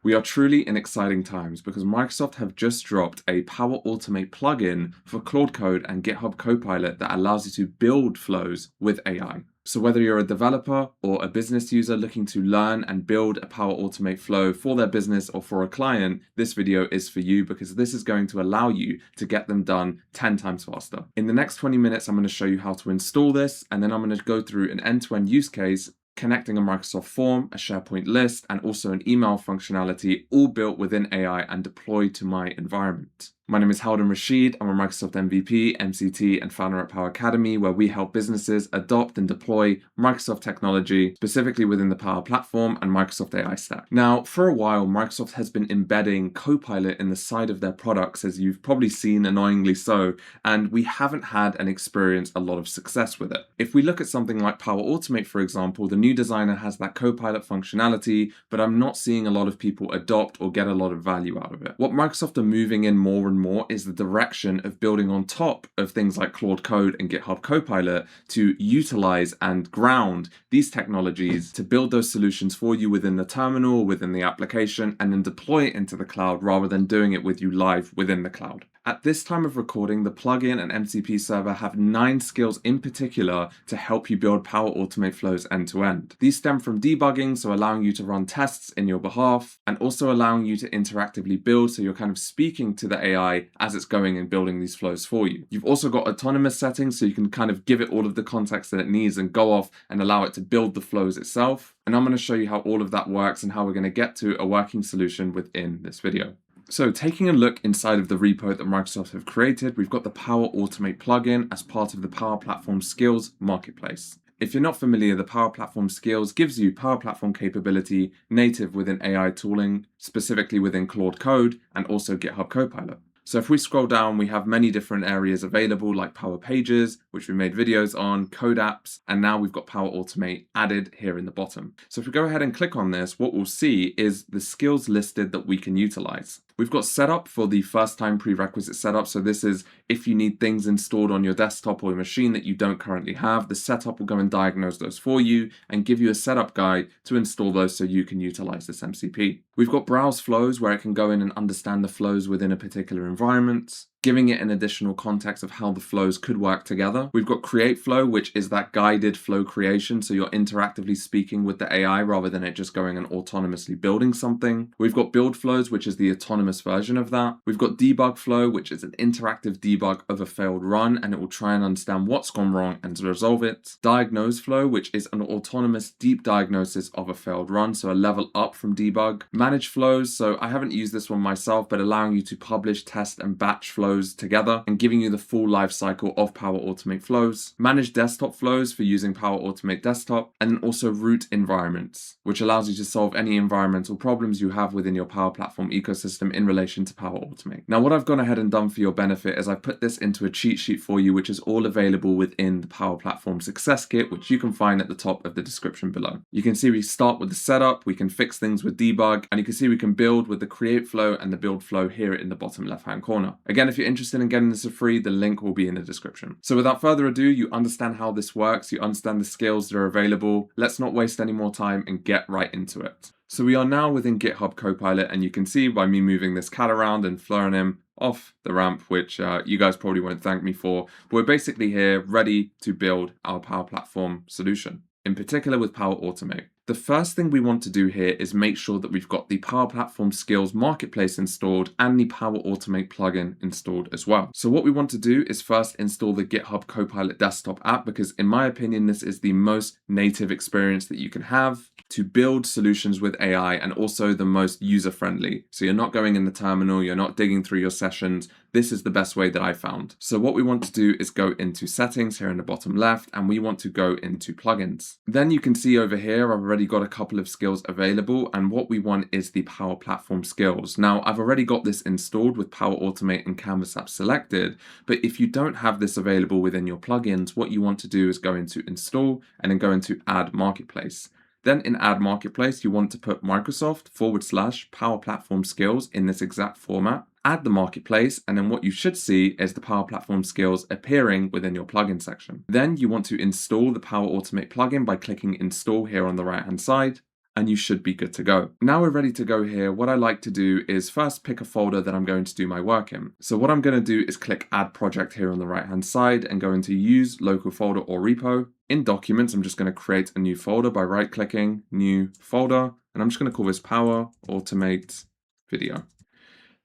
We are truly in exciting times because Microsoft have just dropped a Power Automate plugin for Claude Code and GitHub Copilot that allows you to build flows with AI. So whether you're a developer or a business user looking to learn and build a Power Automate flow for their business or for a client, this video is for you because this is going to allow you to get them done 10 times faster. In the next 20 minutes, I'm going to show you how to install this, and then I'm going to go through an end-to-end use case connecting a Microsoft form, a SharePoint list, and also an email functionality, all built within AI and deployed to my environment. My name is Haldon Rashid. I'm a Microsoft MVP, MCT, and founder at Power Academy, where we help businesses adopt and deploy Microsoft technology, specifically within the Power Platform and Microsoft AI stack. Now, for a while, Microsoft has been embedding Copilot in the side of their products, as you've probably seen, annoyingly so, and we haven't had and experienced a lot of success with it. If we look at something like Power Automate, for example, the new designer has that Copilot functionality, but I'm not seeing a lot of people adopt or get a lot of value out of it. What Microsoft are moving in more and more is the direction of building on top of things like Claude Code and GitHub Copilot to utilize and ground these technologies to build those solutions for you within the terminal, within the application, and then deploy it into the cloud rather than doing it with you live within the cloud. At this time of recording, the plugin and MCP server have 9 skills in particular to help you build Power Automate flows end to end. These stem from debugging, so allowing you to run tests in your behalf, and also allowing you to interactively build, so you're kind of speaking to the AI as it's going and building these flows for you. You've also got autonomous settings, so you can kind of give it all of the context that it needs and go off and allow it to build the flows itself. And I'm going to show you how all of that works and how we're going to get to a working solution within this video. So taking a look inside of the repo that Microsoft have created, we've got the Power Automate plugin as part of the Power Platform Skills Marketplace. If you're not familiar, the Power Platform Skills gives you Power Platform capability native within AI tooling, specifically within Claude Code and also GitHub Copilot. So if we scroll down, we have many different areas available like Power Pages, which we made videos on, Code Apps, and now we've got Power Automate added here in the bottom. So if we go ahead and click on this, what we'll see is the skills listed that we can utilize. We've got setup for the first time prerequisite setup. So this is if you need things installed on your desktop or your machine that you don't currently have, the setup will go and diagnose those for you and give you a setup guide to install those so you can utilize this MCP. We've got browse flows where it can go in and understand the flows within a particular environment, giving it an additional context of how the flows could work together. We've got create flow, which is that guided flow creation. So you're interactively speaking with the AI rather than it just going and autonomously building something. We've got build flows, which is the autonomous version of that. We've got debug flow, which is an interactive debug of a failed run, and it will try and understand what's gone wrong and to resolve it. Diagnose flow, which is an autonomous deep diagnosis of a failed run, so a level up from debug. Manage flows, so I haven't used this one myself, but allowing you to publish, test, and batch flows together and giving you the full life cycle of Power Automate flows. Manage desktop flows for using Power Automate Desktop, and then also root environments, which allows you to solve any environmental problems you have within your Power Platform ecosystem in relation to Power Automate. Now, what I've gone ahead and done for your benefit is I've put this into a cheat sheet for you, which is all available within the Power Platform Success Kit, which you can find at the top of the description below. You can see we start with the setup, we can fix things with debug, and you can see we can build with the create flow and the build flow here in the bottom left-hand corner. Again, if you're interested in getting this for free, the link will be in the description. So without further ado, you understand how this works, you understand the skills that are available. Let's not waste any more time and get right into it. So we are now within GitHub Copilot, and you can see by me moving this cat around and fluttering him off the ramp, which you guys probably won't thank me for, but we're basically here ready to build our Power Platform solution, in particular with Power Automate. The first thing we want to do here is make sure that we've got the Power Platform Skills Marketplace installed and the Power Automate plugin installed as well. So what we want to do is first install the GitHub Copilot desktop app, because in my opinion, this is the most native experience that you can have to build solutions with AI, and also the most user-friendly. So you're not going in the terminal, you're not digging through your sessions. This is the best way that I found. So what we want to do is go into settings here in the bottom left, and we want to go into plugins. Then you can see over here, I've already got a couple of skills available, and what we want is the Power Platform skills. Now, I've already got this installed with Power Automate and Canvas app selected, but if you don't have this available within your plugins, what you want to do is go into install and then go into add marketplace. Then in Add Marketplace, you want to put Microsoft/Power Platform Skills in this exact format. Add the marketplace, and then what you should see is the Power Platform Skills appearing within your plugin section. Then you want to install the Power Automate plugin by clicking Install here on the right-hand side. and you should be good to go. Now we're ready to go here. What I like to do is first pick a folder that I'm going to do my work in. So what I'm going to do is click Add Project here on the right-hand side and go into Use Local Folder or Repo. In Documents, I'm just going to create a new folder by right-clicking, New Folder, and I'm just going to call this Power Automate Video.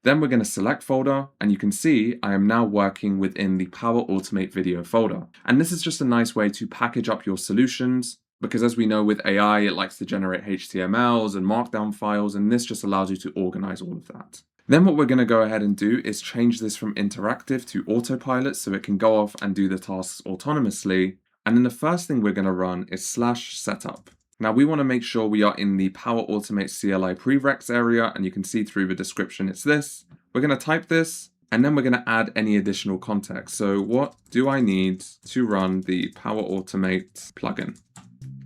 Then we're going to select folder, and you can see I am now working within the Power Automate Video folder. And this is just a nice way to package up your solutions, because as we know with AI, it likes to generate HTMLs and markdown files, and this just allows you to organize all of that. Then what we're going to go ahead and do is change this from interactive to autopilot so it can go off and do the tasks autonomously. And then the first thing we're going to run is /setup. Now we want to make sure we are in the Power Automate CLI prereqs area, and you can see through the description it's this. We're going to type this, and then we're going to add any additional context. So what do I need to run the Power Automate plugin?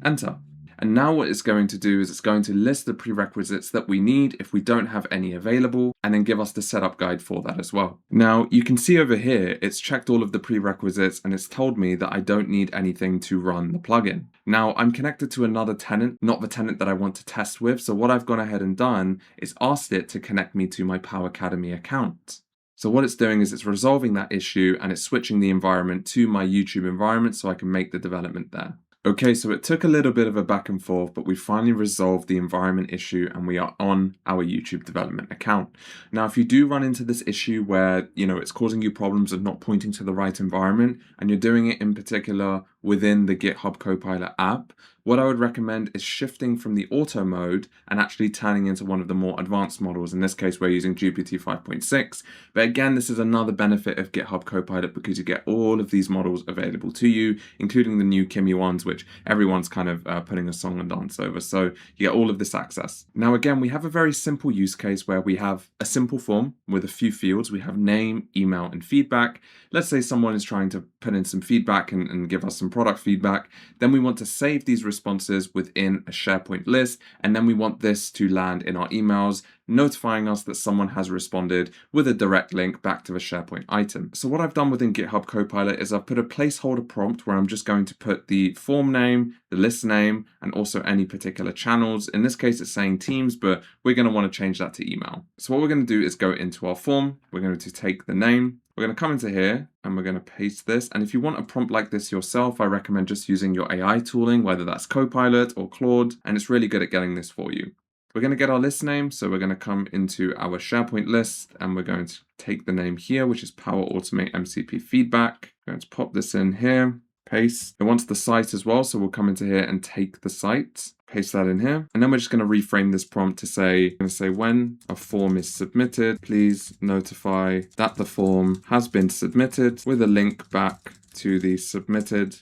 Enter. And now what it's going to do is it's going to list the prerequisites that we need if we don't have any available, and then give us the setup guide for that as well. Now you can see over here, it's checked all of the prerequisites and it's told me that I don't need anything to run the plugin. Now I'm connected to another tenant, not the tenant that I want to test with. So what I've gone ahead and done is asked it to connect me to my Power Academy account. So what it's doing is it's resolving that issue and it's switching the environment to my YouTube environment so I can make the development there. Okay, so it took a little bit of a back and forth, but we finally resolved the environment issue and we are on our YouTube development account. Now, if you do run into this issue where, it's causing you problems of not pointing to the right environment, and you're doing it in particular within the GitHub Copilot app, what I would recommend is shifting from the auto mode and actually turning into one of the more advanced models. In this case, we're using GPT 5.6. But again, this is another benefit of GitHub Copilot because you get all of these models available to you, including the new Kimi ones, which everyone's kind of putting a song and dance over. So you get all of this access. Now, again, we have a very simple use case where we have a simple form with a few fields. We have name, email, and feedback. Let's say someone is trying to put in some feedback and give us some product feedback. Then we want to save these responses within a SharePoint list, and then we want this to land in our emails, notifying us that someone has responded with a direct link back to the SharePoint item. So what I've done within GitHub Copilot is I've put a placeholder prompt where I'm just going to put the form name, the list name, and also any particular channels. In this case, it's saying Teams, but we're going to want to change that to email. So what we're going to do is go into our form. We're going to take the name. We're going to come into here and we're going to paste this. And if you want a prompt like this yourself, I recommend just using your AI tooling, whether that's Copilot or Claude, and it's really good at getting this for you. We're going to get our list name. So we're going to come into our SharePoint list and we're going to take the name here, which is Power Automate MCP feedback. We're going to pop this in here, paste. It wants the site as well. So we'll come into here and take the site, paste that in here. And then we're just going to reframe this prompt to say, when a form is submitted, please notify that the form has been submitted with a link back to the submitted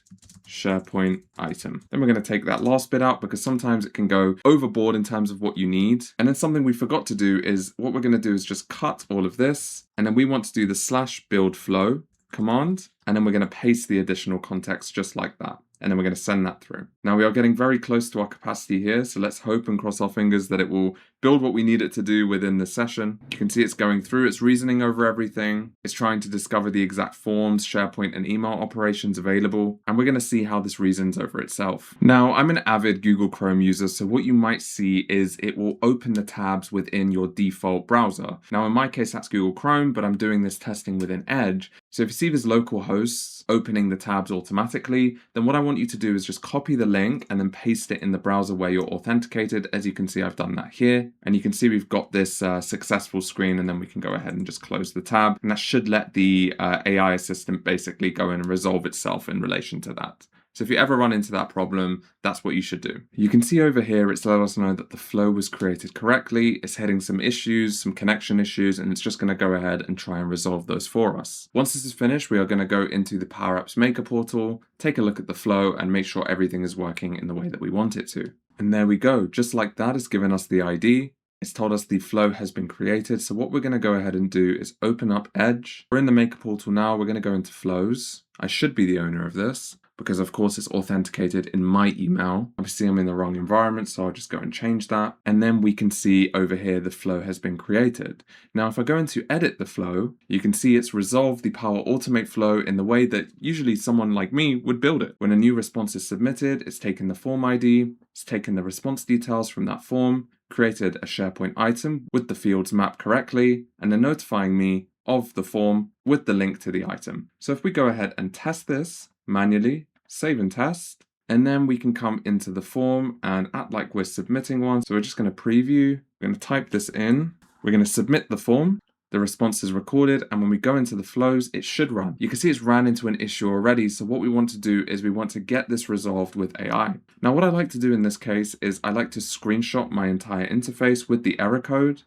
SharePoint item. Then we're going to take that last bit out because sometimes it can go overboard in terms of what you need. And then something we forgot to do is what we're going to do is just cut all of this. And then we want to do the /buildFlow command. And then we're going to paste the additional context just like that. And then we're going to send that through. Now we are getting very close to our capacity here. So let's hope and cross our fingers that it will build what we need it to do within the session. You can see it's going through, it's reasoning over everything. It's trying to discover the exact forms, SharePoint, and email operations available. And we're going to see how this reasons over itself. Now, I'm an avid Google Chrome user. So what you might see is it will open the tabs within your default browser. Now, in my case, that's Google Chrome, but I'm doing this testing within Edge. So if you see these local hosts opening the tabs automatically, then what I want you to do is just copy the link and then paste it in the browser where you're authenticated. As you can see, I've done that here. And you can see we've got this successful screen, and then we can go ahead and just close the tab. And that should let the AI assistant basically go in and resolve itself in relation to that. So if you ever run into that problem, that's what you should do. You can see over here, it's let us know that the flow was created correctly. It's hitting some issues, some connection issues, and it's just going to go ahead and try and resolve those for us. Once this is finished, we are going to go into the Power Apps Maker portal, take a look at the flow, and make sure everything is working in the way that we want it to. And there we go. Just like that, it's given us the ID. It's told us the flow has been created. So what we're going to go ahead and do is open up Edge. We're in the Maker portal now. We're going to go into Flows. I should be the owner of this. because of course it's authenticated in my email. Obviously I'm in the wrong environment, so I'll just go and change that. And then we can see over here the flow has been created. Now if I go into edit the flow, you can see it's resolved the Power Automate flow in the way that usually someone like me would build it. When a new response is submitted, it's taken the form ID, it's taken the response details from that form, created a SharePoint item with the fields mapped correctly, and then notifying me of the form with the link to the item. So if we go ahead and test this manually, save and test, and then we can come into the form and act like we're submitting one. So we're just going to preview, we're going to type this in, we're going to submit the form. The response is recorded, and when we go into the flows, it should run. You can see it's ran into an issue already, so what we want to do is we want to get this resolved with AI. Now what I like to do in this case is I like to screenshot my entire interface with the error code.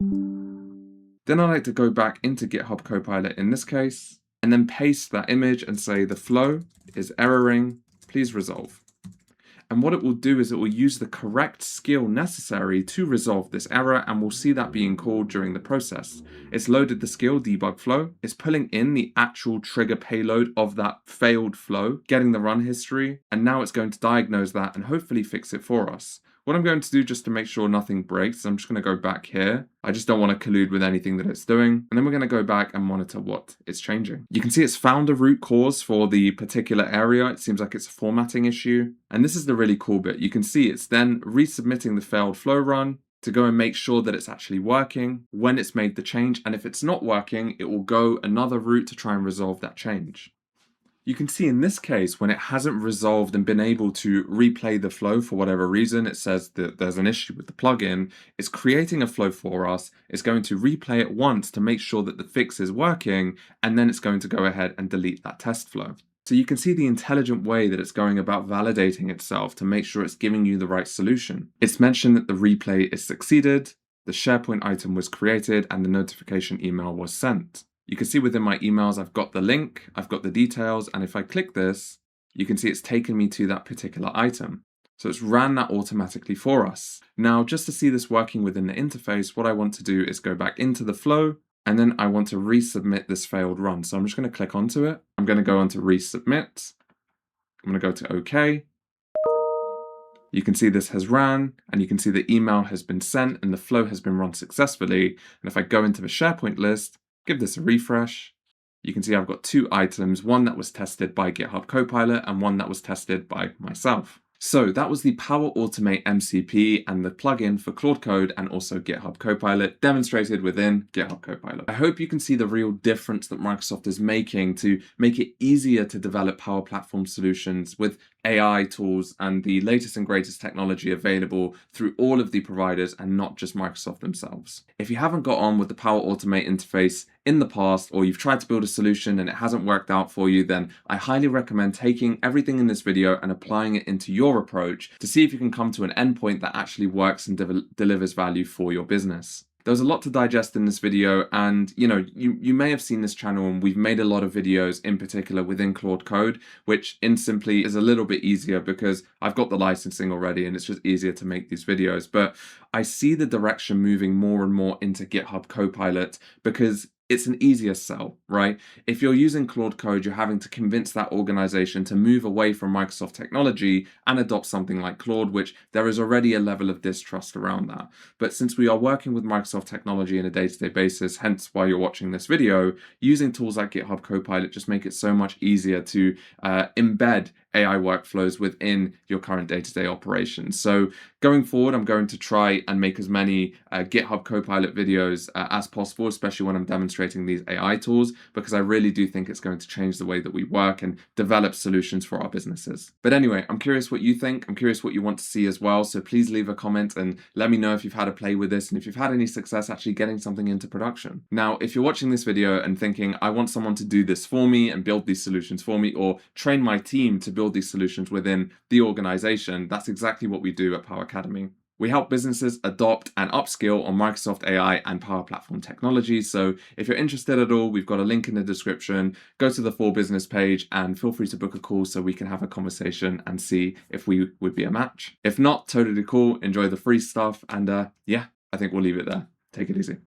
Then I like to go back into GitHub Copilot in this case, and then paste that image and say the flow is erroring, please resolve. And what it will do is it will use the correct skill necessary to resolve this error, and we'll see that being called during the process. It's loaded the skill debug flow, it's pulling in the actual trigger payload of that failed flow, getting the run history, and now it's going to diagnose that and hopefully fix it for us. What I'm going to do just to make sure nothing breaks, I'm just going to go back here. I just don't want to collude with anything that it's doing. And then we're going to go back and monitor what it's changing. You can see it's found a root cause for the particular area. It seems like it's a formatting issue. And this is the really cool bit. You can see it's then resubmitting the failed flow run to go and make sure that it's actually working when it's made the change. And if it's not working, it will go another route to try and resolve that change. You can see in this case, when it hasn't resolved and been able to replay the flow for whatever reason, it says that there's an issue with the plugin, it's creating a flow for us, it's going to replay it once to make sure that the fix is working, and then it's going to go ahead and delete that test flow. So you can see the intelligent way that it's going about validating itself to make sure it's giving you the right solution. It's mentioned that the replay is succeeded, the SharePoint item was created, and the notification email was sent. You can see within my emails, I've got the link, I've got the details, and if I click this, you can see it's taken me to that particular item. So it's ran that automatically for us. Now, just to see this working within the interface, what I want to do is go back into the flow, and then I want to resubmit this failed run. So I'm just going to click onto it. I'm going to go onto resubmit. I'm going to go to OK. You can see this has ran, and you can see the email has been sent and the flow has been run successfully. And if I go into the SharePoint list, give this a refresh, you can see I've got two items, one that was tested by GitHub Copilot and one that was tested by myself. So that was the Power Automate MCP and the plugin for Claude Code and also GitHub Copilot demonstrated within GitHub Copilot. I hope you can see the real difference that Microsoft is making to make it easier to develop Power Platform solutions with AI tools and the latest and greatest technology available through all of the providers and not just Microsoft themselves. If you haven't got on with the Power Automate interface in the past, or you've tried to build a solution and it hasn't worked out for you, then I highly recommend taking everything in this video and applying it into your approach to see if you can come to an endpoint that actually works and delivers value for your business. There was a lot to digest in this video, and you may have seen this channel and we've made a lot of videos in particular within Claude Code, which in simply is a little bit easier because I've got the licensing already and it's just easier to make these videos. But I see the direction moving more and more into GitHub Copilot because it's an easier sell, right? If you're using Claude Code, you're having to convince that organization to move away from Microsoft technology and adopt something like Claude, which there is already a level of distrust around that. But since we are working with Microsoft technology on a day-to-day basis, hence why you're watching this video, using tools like GitHub Copilot just make it so much easier to embed AI workflows within your current day-to-day operations. So going forward, I'm going to try and make as many GitHub Copilot videos as possible, especially when I'm demonstrating these AI tools, because I really do think it's going to change the way that we work and develop solutions for our businesses. But anyway, I'm curious what you think. I'm curious what you want to see as well. So please leave a comment and let me know if you've had a play with this and if you've had any success actually getting something into production. Now, if you're watching this video and thinking, I want someone to do this for me and build these solutions for me, or train my team to build these solutions within the organization, that's exactly what we do at Power Academy. We help businesses adopt and upskill on Microsoft AI and Power Platform technologies. So if you're interested at all, we've got a link in the description. Go to the For Business page and feel free to book a call so we can have a conversation and see if we would be a match. If not, totally cool. Enjoy the free stuff. And yeah, I think we'll leave it there. Take it easy.